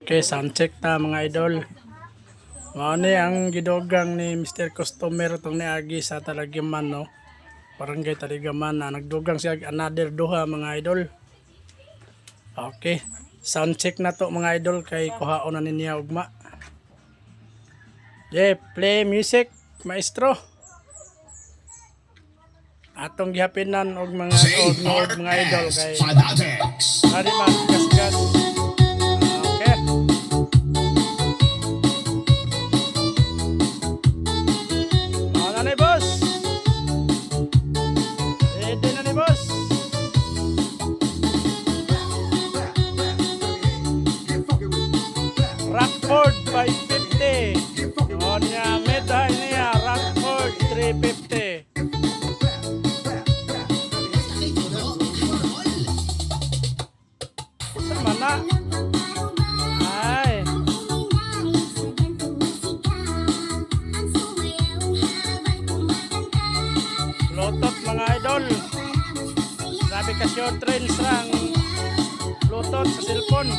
Okay, sound check ta mga idol. Mao ni ang gidogang ni Mr. Customer tong niagi sa Talagyaman, no. Barangay Talagyaman na nagdugang siya another duha mga idol. Okay, sound check na to mga idol kay kuhaon na niya ugma. Yeah, play music, maestro. Atong gihapinan og mga mga idol kay ari ba gas-gas. Okay. Ano ni boss? Ready na ni boss? Rockford 550. O niya, medhay niya, Rockford 350. Sama na. Ay. Bluetooth mga idol. Sabi ka short range lang. Bluetooth sa cellphone.